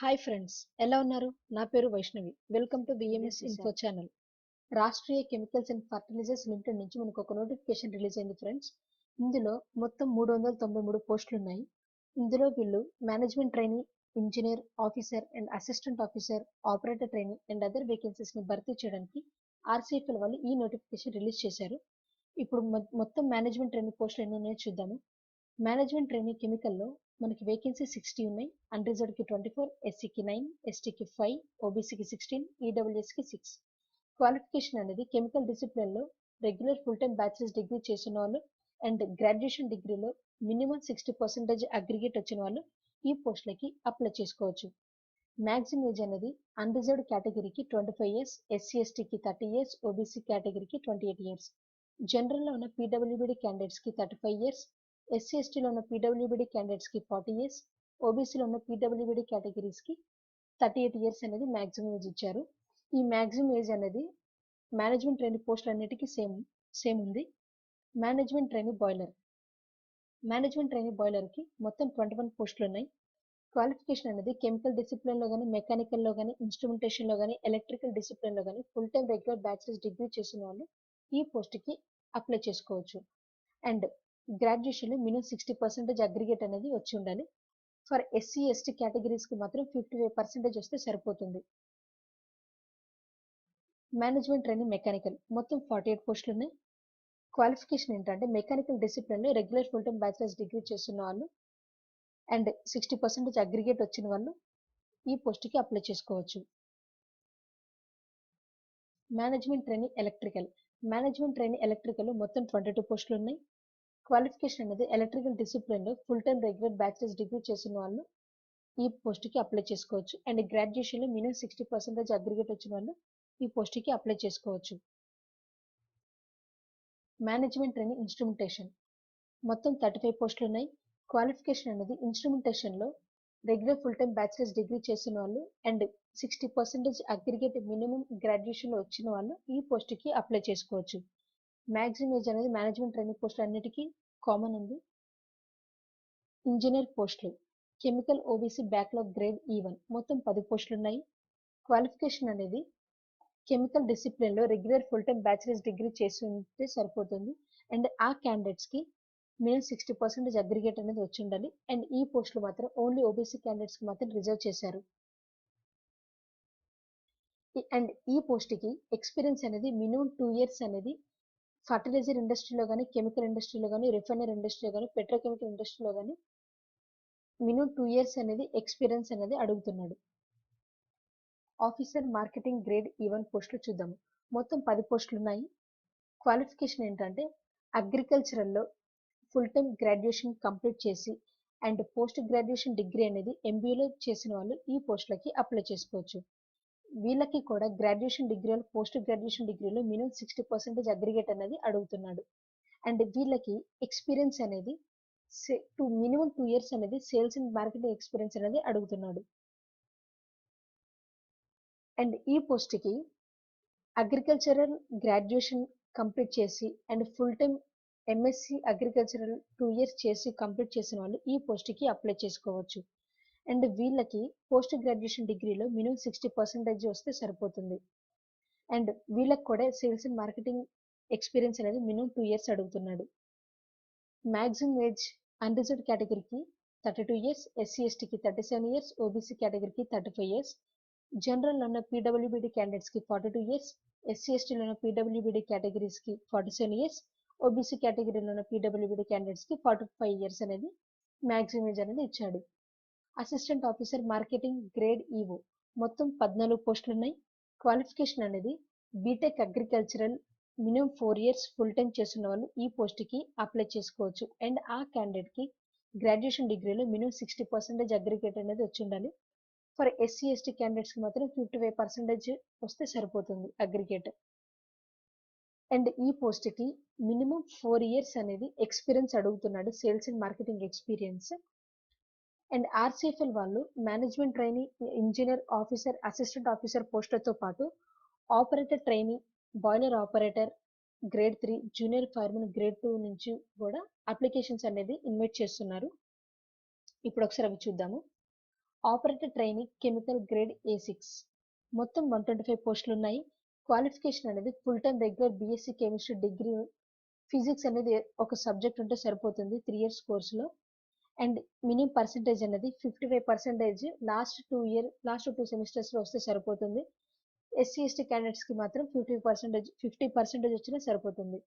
Hi friends, ఎలా ఉన్నారు? నా పేరు Vaishnavi. Welcome to BMS Yes, info sir. Channel. Rashtriya Chemicals and Fertilizers Limited నుంచి మనకు ఒక నోటిఫికేషన్ రిలీజ్ అయింది ఫ్రెండ్స్. ఇందులో మొత్తం 393 పోస్టులు ఉన్నాయి. ఇందులో వీళ్ళు management trainee, engineer, officer and assistant officer, operator trainee and other vacancies ని భర్తీ చేయడానికి ఆర్సీఎఫ్ఎల్ వాళ్ళు ఈ నోటిఫికేషన్ రిలీజ్ చేశారు. ఇప్పుడు మొత్తం మేనేజ్మెంట్ ట్రైనీ పోస్టులు ఎన్ని ఉన్నాయో చూద్దాము. మేనేజ్మెంట్ ట్రైనీ కెమికల్లో మనకి వేకెన్సీ 60 ఉన్నాయి. అన్రిజర్వ్డ్కి 24, ఎస్సీకి 9, ఎస్టీకి 5, ఓబీసీకి 16, ఈడబ్ల్యూఎస్కి 6. క్వాలిఫికేషన్ అనేది కెమికల్ డిసిప్లిన్లో regular full time bachelors degree చేసిన వాళ్ళు అండ్ గ్రాడ్యుయేషన్ డిగ్రీలో మినిమం 60% అగ్రిగేట్ వచ్చిన వాళ్ళు ఈ పోస్టులకి అప్లై చేసుకోవచ్చు. మ్యాక్సిమం ఏజ్ అనేది అన్రిజర్వ్డ్ కేటగిరీకి 25 ఇయర్స్, ఎస్సీ ఎస్టీకి 30 ఇయర్స్, ఓబీసీ కేటగిరీకి 28 ఇయర్స్. జనరల్లో ఉన్న పీడబ్ల్యూబీడీ క్యాండిడేట్స్కి 35 ఇయర్స్, ఎస్సీ ఎస్టీలో ఉన్న పీడబ్ల్యూబీడీ క్యాండిడేట్స్కి 40 ఇయర్స్, ఓబీసీలో ఉన్న పీడబ్ల్యూబీడీ కేటగిరీస్కి 38 ఇయర్స్ అనేది మ్యాక్సిమం ఏజ్ ఇచ్చారు. ఈ మ్యాక్సిమం ఏజ్ అనేది మేనేజ్మెంట్ ట్రైనీ పోస్టులు అన్నిటికీ సేమ్ ఉంది. మేనేజ్మెంట్ ట్రైనీ బాయిలర్కి మొత్తం 21 పోస్టులు ఉన్నాయి. క్వాలిఫికేషన్ అనేది కెమికల్ డిసిప్లిన్లో కానీ, మెకానికల్లో కానీ, ఇన్స్ట్రుమెంటేషన్లో కానీ, ఎలక్ట్రికల్ డిసిప్లిన్లో కానీ full time regular bachelors degree చేసిన వాళ్ళు ఈ పోస్ట్కి అప్లై చేసుకోవచ్చు. అండ్ గ్రాడ్యుయేషన్లో మినిమం 60% అగ్రిగేట్ అనేది వచ్చి ఉండాలి. ఫర్ ఎస్సీ ఎస్టీ కేటగిరీస్కి మాత్రం 55% వస్తే సరిపోతుంది. మేనేజ్మెంట్ ట్రైనింగ్ మెకానికల్ మొత్తం 48 పోస్టులు ఉన్నాయి. క్వాలిఫికేషన్ ఏంటంటే మెకానికల్ డిసిప్లిన్లో regular full time bachelors degree చేస్తున్న వాళ్ళు అండ్ 60% అగ్రిగేట్ వచ్చిన వాళ్ళు ఈ పోస్ట్కి అప్లై చేసుకోవచ్చు. మేనేజ్మెంట్ ట్రైనింగ్ ఎలక్ట్రికల్ మొత్తం 22 పోస్టులు ఉన్నాయి. క్వాలిఫికేషన్ అనేది ఎలక్ట్రికల్ డిసిప్లిన్లో full time regular bachelors degree చేసిన వాళ్ళు ఈ పోస్ట్కి అప్లై చేసుకోవచ్చు. అండ్ గ్రాడ్యుయేషన్లో మినిమం 60% అగ్రిగేట్ వచ్చిన వాళ్ళు ఈ పోస్ట్కి అప్లై చేసుకోవచ్చు. మేనేజ్మెంట్ ట్రైనింగ్ ఇన్స్ట్రుమెంటేషన్ మొత్తం 35 పోస్టులు ఉన్నాయి. క్వాలిఫికేషన్ అనేది ఇన్స్ట్రుమెంటేషన్లో regular full time bachelors degree చేసిన వాళ్ళు అండ్ 60% అగ్రిగేట్ మినిమం గ్రాడ్యుయేషన్లో వచ్చిన వాళ్ళు ఈ పోస్ట్కి అప్లై చేసుకోవచ్చు. మ్యాక్సిమం ఏజ్ అనేది మేనేజ్మెంట్ ట్రైనింగ్ పోస్టులు అన్నిటికీ కామన్ ఉంది. ఇంజనీర్ పోస్టులు chemical OBC backlog grade E1 మొత్తం 10 పోస్టులు ఉన్నాయి. క్వాలిఫికేషన్ అనేది కెమికల్ డిసిప్లిన్లో regular full time bachelors degree చేసి ఉంటే సరిపోతుంది. అండ్ ఆ క్యాండిడేట్స్కి మినిమం 60% అగ్రిగేట్ అనేది వచ్చి ఉండాలి. అండ్ ఈ పోస్టులు మాత్రం ఓన్లీ ఓబీసీ క్యాండిడేట్స్కి మాత్రం రిజర్వ్ చేశారు. అండ్ ఈ పోస్ట్కి ఎక్స్పీరియన్స్ అనేది మినిమం 2 ఇయర్స్ అనేది ఫర్టిలైజర్ ఇండస్ట్రీలో కానీ, కెమికల్ ఇండస్ట్రీలో కానీ, రిఫైనరీ ఇండస్ట్రీలో కానీ, పెట్రోకెమికల్ ఇండస్ట్రీలో కానీ మినిమం 2 ఇయర్స్ అనేది ఎక్స్పీరియన్స్ అనేది అడుగుతున్నాడు. ఆఫీసర్ మార్కెటింగ్ గ్రేడ్ E1 పోస్టులు చూద్దాము. మొత్తం 10 పోస్టులు ఉన్నాయి. క్వాలిఫికేషన్ ఏంటంటే అగ్రికల్చరల్లో ఫుల్ టైమ్ గ్రాడ్యుయేషన్ కంప్లీట్ చేసి అండ్ పోస్ట్ గ్రాడ్యుయేషన్ డిగ్రీ అనేది MBAలో చేసిన వాళ్ళు ఈ పోస్టులకి అప్లై చేసుకోవచ్చు. వీళ్ళకి కూడా గ్రాడ్యుయేషన్ డిగ్రీలో పోస్ట్ గ్రాడ్యుయేషన్ డిగ్రీలో మినిమం 60% అగ్రిగేట్ అనేది అడుగుతున్నాడు. అండ్ వీళ్ళకి ఎక్స్పీరియన్స్ అనేది మినిమం 2 ఇయర్స్ అనేది సేల్స్ అండ్ మార్కెటింగ్ ఎక్స్పీరియన్స్ అనేది అడుగుతున్నాడు. అండ్ ఈ పోస్ట్కి అగ్రికల్చరల్ గ్రాడ్యుయేషన్ కంప్లీట్ చేసి and full time MSc agricultural 2 years చేసి కంప్లీట్ చేసిన వాళ్ళు ఈ పోస్ట్కి అప్లై చేసుకోవచ్చు. అండ్ వీళ్ళకి పోస్ట్ గ్రాడ్యుయేషన్ డిగ్రీలో మినిమం 60% వస్తే సరిపోతుంది. అండ్ వీళ్ళకి కూడా సేల్స్ అండ్ మార్కెటింగ్ ఎక్స్పీరియన్స్ అనేది మినిమం 2 ఇయర్స్ అడుగుతున్నాడు. మ్యాక్సిమం ఏజ్ అన్రిజర్వ్డ్ కేటగిరీకి 32 ఇయర్స్, ఎస్సీ ఎస్టీకి 37 ఇయర్స్, ఓబీసీ కేటగిరీకి 35 ఇయర్స్. జనరల్లో ఉన్న పీడబ్ల్యూబీడీ క్యాండిడేట్స్కి 42 ఇయర్స్, ఎస్సీ ఎస్టీలో ఉన్న పీడబ్ల్యూబీడీ కేటగిరీస్కి 47 ఇయర్స్, ఓబీసీ కేటగిరీలో ఉన్న పీడబ్ల్యూబీడీ క్యాండిడేట్స్కి 45 ఇయర్స్ అనేది మ్యాక్సిమం ఏజ్ అనేది ఇచ్చాడు. Assistant officer marketing grade EO మొత్తం 14 పోస్టులు ఉన్నాయి. క్వాలిఫికేషన్ అనేది B Tech agricultural minimum 4 years full time చేస్తున్న వాళ్ళు ఈ పోస్ట్కి అప్లై చేసుకోవచ్చు. అండ్ ఆ క్యాండిడేట్కి గ్రాడ్యుయేషన్ డిగ్రీలో మినిమం 60% అగ్రిగేట్ అనేది వచ్చి ఉండాలి. ఫర్ ఎస్సీ ఎస్టీ క్యాండిడేట్స్కి మాత్రం 55% వస్తే సరిపోతుంది అగ్రిగేట్. అండ్ ఈ పోస్ట్కి మినిమం 4 ఇయర్స్ అనేది ఎక్స్పీరియన్స్ అడుగుతున్నాడు, sales and marketing experience. And RCFL వాళ్ళు management trainee, engineer, officer, assistant officer పోస్టులతో పాటు operator trainee, boiler operator grade 3, junior firemen grade 2 నుంచి కూడా అప్లికేషన్స్ అనేది ఇన్వైట్ చేస్తున్నారు. ఇప్పుడు ఒకసారి అవి చూద్దాము. Operator training chemical grade A6 మొత్తం 125 పోస్టులు ఉన్నాయి. క్వాలిఫికేషన్ అనేది full time regular BSc chemistry degree physics అనేది ఒక సబ్జెక్ట్ ఉంటే సరిపోతుంది 3 years కోర్సులో. అండ్ మినిమం పర్సెంటేజ్ అనేది 55% లాస్ట్ 2 సెమిస్టర్స్లో వస్తే సరిపోతుంది. SC/ST క్యాండిడేట్స్కి మాత్రం 50% వచ్చినా సరిపోతుంది.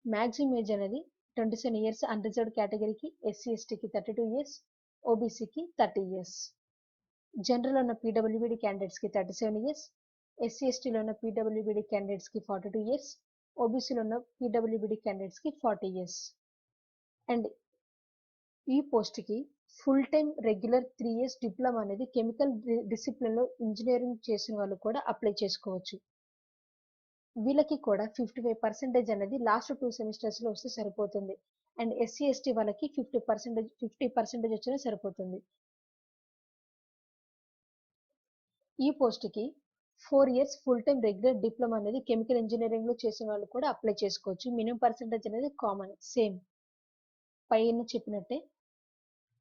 మ్యాక్సిమం ఏజ్ అనేది 27 years అన్రిజర్వ్డ్ కేటగిరీకి, SC/STకి 32 years, OBCకి 30 years. జనరల్ ఉన్న PWBD క్యాండిడేట్స్కి 37 years, SC/STలో ఉన్న PWBD క్యాండిడేట్స్కి 42 years, OBCలో ఉన్న PWBD క్యాండిడేట్స్కి 40 years. అండ్ ఈ పోస్ట్కి full time regular 3 years diploma అనేది కెమికల్ డిసిప్లిన్లో ఇంజనీరింగ్ చేసిన వాళ్ళు కూడా అప్లై చేసుకోవచ్చు. వీళ్ళకి కూడా 55% అనేది లాస్ట్ 2 సెమిస్టర్స్లో వస్తే సరిపోతుంది. అండ్ SC/ST వాళ్ళకి 50% వచ్చినా సరిపోతుంది. ఈ పోస్ట్కి 4 years full time regular diploma అనేది కెమికల్ ఇంజనీరింగ్లో చేసిన వాళ్ళు కూడా అప్లై చేసుకోవచ్చు. మినిమం పర్సెంటేజ్ అనేది కామన్ సేమ్ పైన చెప్పినట్టే.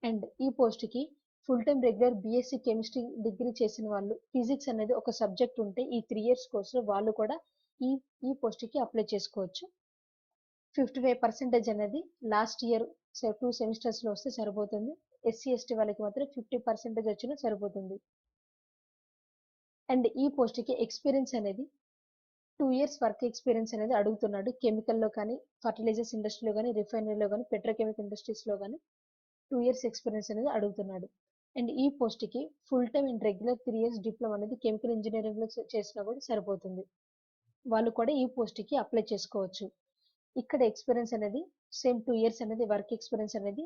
అండ్ ఈ పోస్ట్కి full time regular BSc chemistry degree చేసిన వాళ్ళు, ఫిజిక్స్ అనేది ఒక సబ్జెక్ట్ ఉంటే ఈ 3 years కోర్సులో వాళ్ళు కూడా ఈ పోస్ట్కి అప్లై చేసుకోవచ్చు. 55% అనేది లాస్ట్ ఇయర్ 2 సెమిస్టర్స్లో వస్తే సరిపోతుంది. SC/ST వాళ్ళకి మాత్రం 50% వచ్చినా సరిపోతుంది. అండ్ ఈ పోస్ట్కి ఎక్స్పీరియన్స్ అనేది 2 years వర్క్ ఎక్స్పీరియన్స్ అనేది అడుగుతున్నాడు. కెమికల్లో కానీ, ఫర్టిలైజర్స్ ఇండస్ట్రీలో కానీ, రిఫైనరీలో కానీ, పెట్రోకెమికల్ ఇండస్ట్రీస్లో కానీ 2 years ఎక్స్పీరియన్స్ అనేది అడుగుతున్నాడు. అండ్ ఈ పోస్ట్కి full time and regular 3 years diploma అనేది కెమికల్ ఇంజనీరింగ్లో చేసినా కూడా సరిపోతుంది. వాళ్ళు కూడా ఈ పోస్ట్కి అప్లై చేసుకోవచ్చు. ఇక్కడ ఎక్స్పీరియన్స్ అనేది సేమ్ 2 years అనేది వర్క్ ఎక్స్పీరియన్స్ అనేది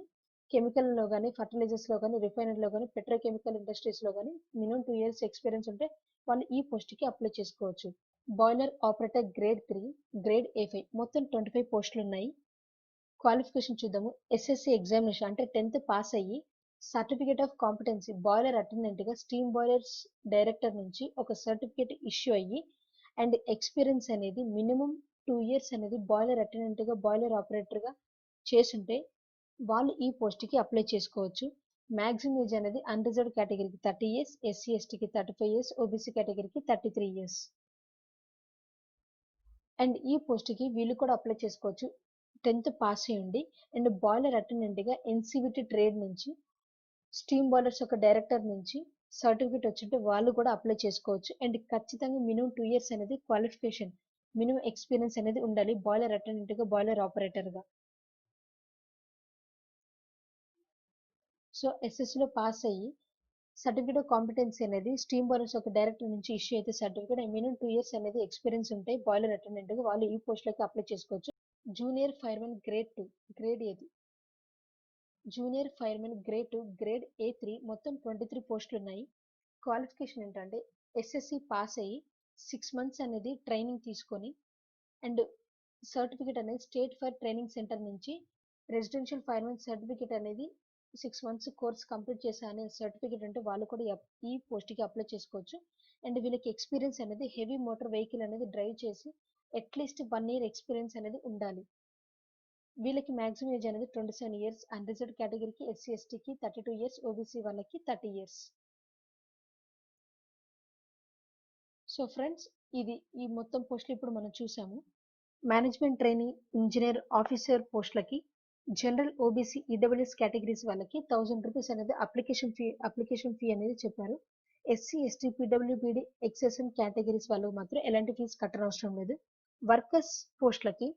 కెమికల్లో కానీ, ఫర్టిలైజర్స్లో కానీ, రిఫైనరీలో కానీ, పెట్రోకెమికల్ ఇండస్ట్రీస్లో కానీ మినిమం 2 years ఎక్స్పీరియన్స్ ఉంటే వాళ్ళు ఈ పోస్ట్కి అప్లై చేసుకోవచ్చు. Boiler operator grade 3, grade A5 మొత్తం 25 పోస్టులు ఉన్నాయి. క్వాలిఫికేషన్ చూద్దాము. SSC ఎగ్జామినేషన్ అంటే 10th పాస్ అయ్యి సర్టిఫికేట్ ఆఫ్ కాంపిటెన్సీ బాయిలర్ అటెండెంట్గా స్టీమ్ బాయిలర్స్ డైరెక్టర్ నుంచి ఒక సర్టిఫికేట్ ఇష్యూ అయ్యి అండ్ ఎక్స్పీరియన్స్ అనేది మినిమం 2 years అనేది బాయిలర్ అటెండెంట్గా, బాయిలర్ ఆపరేటర్గా చేసుంటే వాళ్ళు ఈ పోస్ట్కి అప్లై చేసుకోవచ్చు. మ్యాక్సిమం ఏజ్ అనేది అన్రిజర్వ్డ్ కేటగిరీకి 30 years, SC/STకి 35 years, OBC కేటగిరీకి 33 years. అండ్ ఈ పోస్ట్కి వీళ్ళు కూడా అప్లై చేసుకోవచ్చు. 10th పాస్ అయ్యండి అండ్ బాయిలర్ అటెండెంట్గా NCVT ట్రేడ్ నుంచి, స్టీమ్ బాయిలర్స్ యొక్క డైరెక్టర్ నుంచి సర్టిఫికేట్ వచ్చింటే వాళ్ళు కూడా అప్లై చేసుకోవచ్చు. అండ్ ఖచ్చితంగా మినిమం 2 years అనేది క్వాలిఫికేషన్, మినిమం ఎక్స్పీరియన్స్ అనేది ఉండాలి బాయిలర్ అటెండెంట్గా, బాయిలర్ ఆపరేటర్గా. సో SSCలో పాస్ అయ్యి సర్టిఫికేట్ ఆఫ్ కాంపిటెన్సీ అనేది స్టీమ్ బాయిలర్స్ ఒక డైరెక్టర్ నుంచి ఇష్యూ అయితే సర్టిఫికేట్ మినిమం 2 years అనేది ఎక్స్పీరియన్స్ ఉంటే బాయిలర్ అటెండెంట్గా వాళ్ళు ఈ పోస్ట్లోకి అప్లై చేసుకోవచ్చు. Junior firemen grade 2, grade A3, junior firemen grade 2, grade A3 మొత్తం 23 పోస్టులు ఉన్నాయి. క్వాలిఫికేషన్ ఏంటంటే SSC పాస్ అయ్యి 6 months అనేది ట్రైనింగ్ తీసుకొని అండ్ సర్టిఫికేట్ అనేది స్టేట్ ఫైర్ ట్రైనింగ్ సెంటర్ నుంచి రెసిడెన్షియల్ ఫైర్మెన్ సర్టిఫికేట్ అనేది 6 months కోర్స్ కంప్లీట్ చేసా అనే సర్టిఫికేట్ అంటే వాళ్ళు కూడా ఈ పోస్ట్కి అప్లై చేసుకోవచ్చు. అండ్ వీళ్ళకి ఎక్స్పీరియన్స్ అనేది హెవీ మోటార్ వెహికల్ అనేది డ్రైవ్ చేసి అట్లీస్ట్ 1 year ఎక్స్పీరియన్స్ అనేది ఉండాలి. వీళ్ళకి మ్యాక్సిమం ఏజ్ అనేది 27 years అన్రిజర్వ్డ్ కేటగిరీకి, SC/STకి 32 years, OBC వాళ్ళకి 30 years. సో ఫ్రెండ్స్, ఈ మొత్తం పోస్టులు ఇప్పుడు మనం చూసాము. మేనేజ్మెంట్ ట్రైనింగ్ ఇంజనీర్ ఆఫీసర్ పోస్టులకి జనరల్, OBC, EWS కేటగిరీస్ వాళ్ళకి 1000 rupees అనేది అప్లికేషన్ ఫీ అనేది చెప్పారు. SC/ST, PWBD, XSM కేటగిరీస్ వాళ్ళకి మాత్రం ఎలాంటి ఫీజు కట్టనవసరం లేదు. వర్కర్స్ పోస్టులకి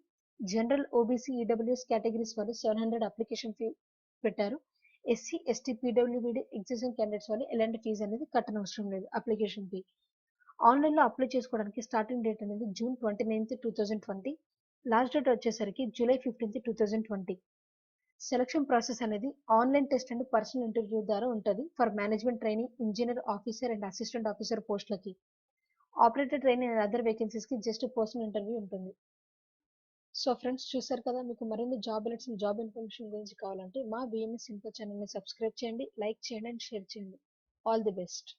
జనరల్, OBC, EWS కేటగిరీస్ వాళ్ళు 700 అప్లికేషన్ ఫీ పెట్టారు. SC/ST, PWBD, XSM క్యాండిడేట్స్ వాళ్ళు ఎలాంటి ఫీజు అనేది కట్టనవసరం లేదు అప్లికేషన్ ఫీ. ఆన్లైన్లో అప్లై చేసుకోవడానికి స్టార్టింగ్ డేట్ అనేది June 29th, 2020. లాస్ట్ డేట్ వచ్చేసరికి July 15th, 2020. సెలక్షన్ ప్రాసెస్ అనేది online test and personal interview ద్వారా ఉంటుంది for management training engineer officer and assistant officer పోస్టులకి. ఆపరేటర్ ట్రైనింగ్ అండ్ అదర్ వేకెన్సీస్కి జస్ట్ పర్సనల్ ఇంటర్వ్యూ ఉంటుంది. So friends, చూసారు కదా. మీకు మరిన్ని జాబ్ అలర్ట్స్, జాబ్ ఇన్ఫర్మేషన్ గురించి కావాలంటే మా BMS Info ఛానల్ని సబ్స్క్రైబ్ చేయండి, లైక్ చేయండి అండ్ షేర్ చేయండి. All the best.